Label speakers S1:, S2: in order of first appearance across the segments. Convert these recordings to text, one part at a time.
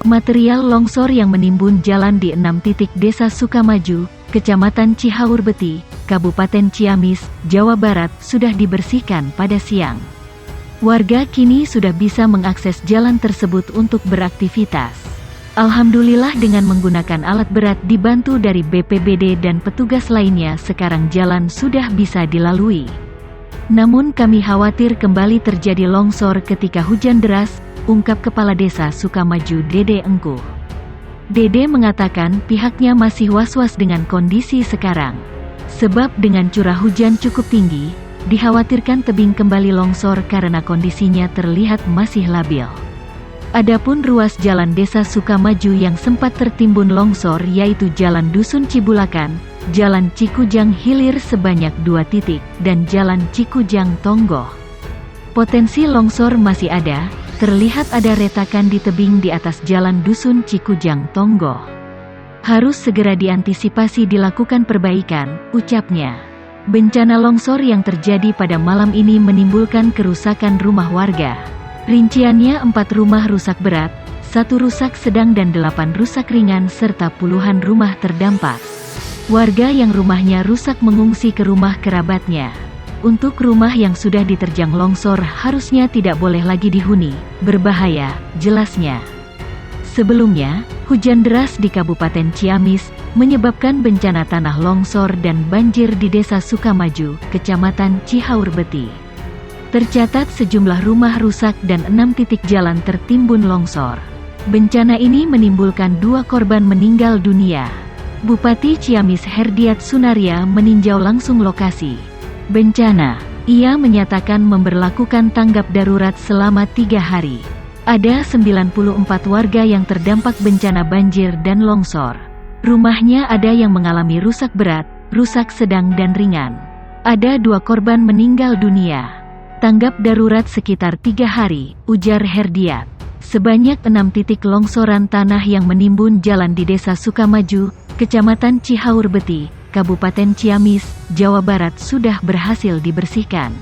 S1: Material longsor yang menimbun jalan di 6 titik Desa Sukamaju, Kecamatan Cihaurbeti, Kabupaten Ciamis, Jawa Barat sudah dibersihkan pada siang. Warga kini sudah bisa mengakses jalan tersebut untuk beraktivitas. Alhamdulillah dengan menggunakan alat berat dibantu dari BPBD dan petugas lainnya sekarang jalan sudah bisa dilalui. Namun kami khawatir kembali terjadi longsor ketika hujan deras, ungkap Kepala Desa Sukamaju Dede Engkuh. Dede mengatakan pihaknya masih was-was dengan kondisi sekarang. Sebab dengan curah hujan cukup tinggi, dikhawatirkan tebing kembali longsor karena kondisinya terlihat masih labil. Adapun ruas jalan Desa Sukamaju yang sempat tertimbun longsor yaitu Jalan Dusun Cibulakan, Jalan Cikujang Hilir sebanyak 2 titik, dan Jalan Cikujang Tonggo. Potensi longsor masih ada, terlihat ada retakan di tebing di atas Jalan Dusun Cikujang Tonggo. Harus segera diantisipasi dilakukan perbaikan, ucapnya. Bencana longsor yang terjadi pada malam ini menimbulkan kerusakan rumah warga. Rinciannya 4 rumah rusak berat, 1 rusak sedang dan 8 rusak ringan serta puluhan rumah terdampak. Warga yang rumahnya rusak mengungsi ke rumah kerabatnya. Untuk rumah yang sudah diterjang longsor harusnya tidak boleh lagi dihuni, berbahaya, jelasnya. Sebelumnya, hujan deras di Kabupaten Ciamis menyebabkan bencana tanah longsor dan banjir di Desa Sukamaju, Kecamatan Cihaurbeti. Tercatat sejumlah rumah rusak dan 6 titik jalan tertimbun longsor. Bencana ini menimbulkan 2 korban meninggal dunia. Bupati Ciamis Herdiat Sunaria meninjau langsung lokasi bencana. Ia menyatakan memberlakukan tanggap darurat selama 3 hari. Ada 94 warga yang terdampak bencana banjir dan longsor. Rumahnya ada yang mengalami rusak berat, rusak sedang dan ringan. Ada 2 korban meninggal dunia. Tanggap darurat sekitar 3 hari, ujar Herdiat. Sebanyak 6 titik longsoran tanah yang menimbun jalan di Desa Sukamaju, Kecamatan Cihaurbeti, Kabupaten Ciamis, Jawa Barat sudah berhasil dibersihkan.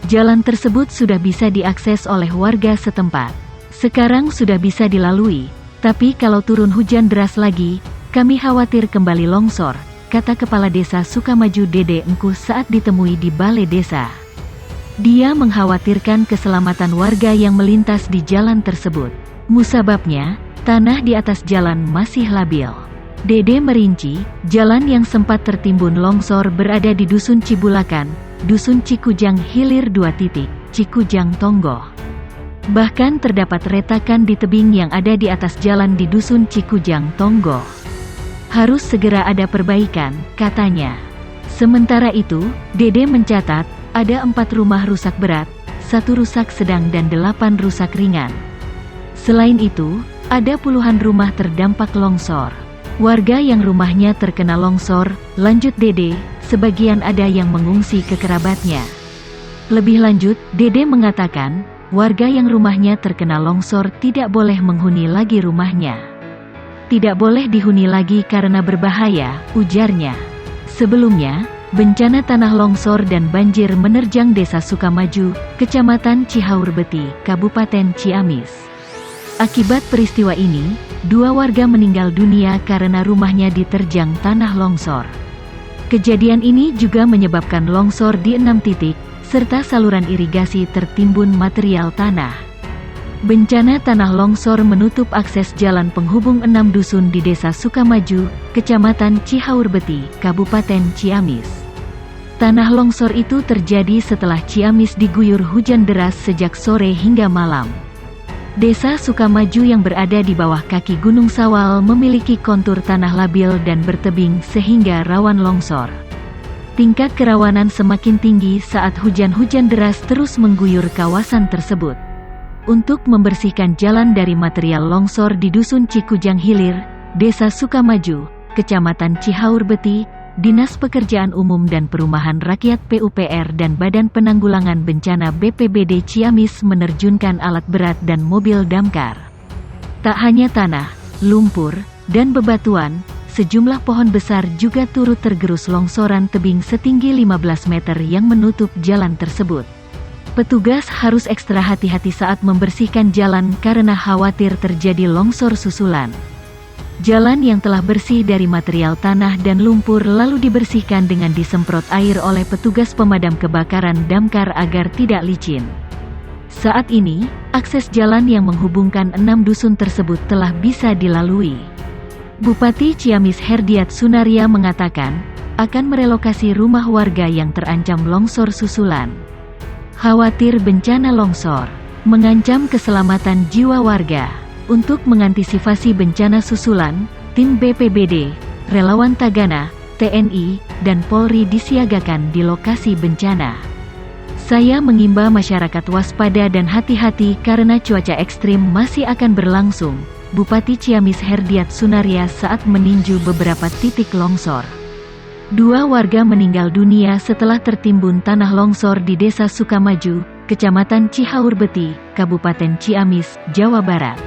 S1: Jalan tersebut sudah bisa diakses oleh warga setempat. Sekarang sudah bisa dilalui, tapi kalau turun hujan deras lagi, kami khawatir kembali longsor, kata Kepala Desa Sukamaju Dede Engkuh saat ditemui di Balai Desa. Dia mengkhawatirkan keselamatan warga yang melintas di jalan tersebut. Musababnya, tanah di atas jalan masih labil. Dede merinci, jalan yang sempat tertimbun longsor berada di Dusun Cibulakan, Dusun Cikujang Hilir 2 titik, Cikujang Tonggo. Bahkan terdapat retakan di tebing yang ada di atas jalan di Dusun Cikujang Tonggo. Harus segera ada perbaikan, katanya. Sementara itu, Dede mencatat, ada 4 rumah rusak berat, 1 rusak sedang dan 8 rusak ringan. Selain itu, ada puluhan rumah terdampak longsor. Warga yang rumahnya terkena longsor, lanjut Dede, sebagian ada yang mengungsi ke kerabatnya. Lebih lanjut, Dede mengatakan, warga yang rumahnya terkena longsor tidak boleh menghuni lagi rumahnya. Tidak boleh dihuni lagi karena berbahaya, ujarnya. Sebelumnya, bencana tanah longsor dan banjir menerjang Desa Sukamaju, Kecamatan Cihaurbeti, Kabupaten Ciamis. Akibat peristiwa ini, 2 warga meninggal dunia karena rumahnya diterjang tanah longsor. Kejadian ini juga menyebabkan longsor di 6 titik, serta saluran irigasi tertimbun material tanah. Bencana tanah longsor menutup akses jalan penghubung 6 dusun di Desa Sukamaju, Kecamatan Cihaurbeti, Kabupaten Ciamis. Tanah longsor itu terjadi setelah Ciamis diguyur hujan deras sejak sore hingga malam. Desa Sukamaju yang berada di bawah kaki Gunung Sawal memiliki kontur tanah labil dan bertebing sehingga rawan longsor. Tingkat kerawanan semakin tinggi saat hujan-hujan deras terus mengguyur kawasan tersebut. Untuk membersihkan jalan dari material longsor di Dusun Cikujang Hilir, Desa Sukamaju, Kecamatan Cihaurbeti, Dinas Pekerjaan Umum dan Perumahan Rakyat PUPR dan Badan Penanggulangan Bencana BPBD Ciamis menerjunkan alat berat dan mobil damkar. Tak hanya tanah, lumpur, dan bebatuan, sejumlah pohon besar juga turut tergerus longsoran tebing setinggi 15 meter yang menutup jalan tersebut. Petugas harus ekstra hati-hati saat membersihkan jalan karena khawatir terjadi longsor susulan. Jalan yang telah bersih dari material tanah dan lumpur lalu dibersihkan dengan disemprot air oleh petugas pemadam kebakaran damkar agar tidak licin. Saat ini, akses jalan yang menghubungkan 6 dusun tersebut telah bisa dilalui. Bupati Ciamis Herdiat Sunaria mengatakan, akan merelokasi rumah warga yang terancam longsor susulan. Khawatir bencana longsor mengancam keselamatan jiwa warga. Untuk mengantisipasi bencana susulan, tim BPBD, relawan Tagana, TNI, dan Polri disiagakan di lokasi bencana. Saya mengimbau masyarakat waspada dan hati-hati karena cuaca ekstrim masih akan berlangsung, Bupati Ciamis Herdiat Sunaria saat meninjau beberapa titik longsor. 2 warga meninggal dunia setelah tertimbun tanah longsor di Desa Sukamaju, Kecamatan Cihaurbeti, Kabupaten Ciamis, Jawa Barat.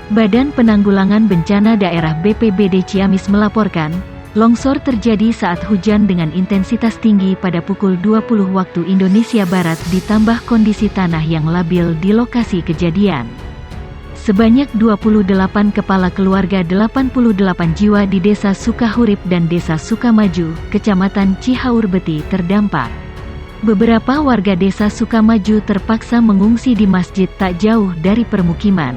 S1: Badan Penanggulangan Bencana Daerah BPBD Ciamis melaporkan, longsor terjadi saat hujan dengan intensitas tinggi pada pukul 20 waktu Indonesia Barat ditambah kondisi tanah yang labil di lokasi kejadian. Sebanyak 28 kepala keluarga 88 jiwa di Desa Sukahurip dan Desa Sukamaju, Kecamatan Cihaurbeti terdampak. Beberapa warga Desa Sukamaju terpaksa mengungsi di masjid tak jauh dari permukiman.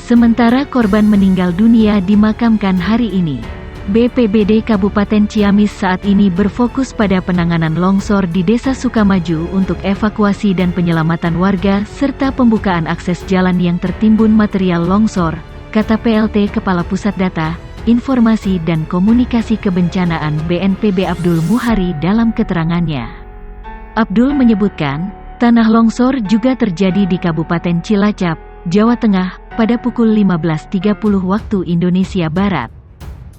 S1: Sementara korban meninggal dunia dimakamkan hari ini. BPBD Kabupaten Ciamis saat ini berfokus pada penanganan longsor di Desa Sukamaju untuk evakuasi dan penyelamatan warga serta pembukaan akses jalan yang tertimbun material longsor, kata PLT Kepala Pusat Data, Informasi dan Komunikasi Kebencanaan BNPB Abdul Muhari dalam keterangannya. Abdul menyebutkan, tanah longsor juga terjadi di Kabupaten Cilacap, Jawa Tengah, pada pukul 15.30 waktu Indonesia Barat.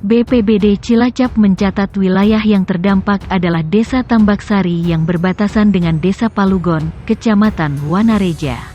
S1: BPBD Cilacap mencatat wilayah yang terdampak adalah Desa Tambaksari yang berbatasan dengan Desa Palugon, Kecamatan Wanareja.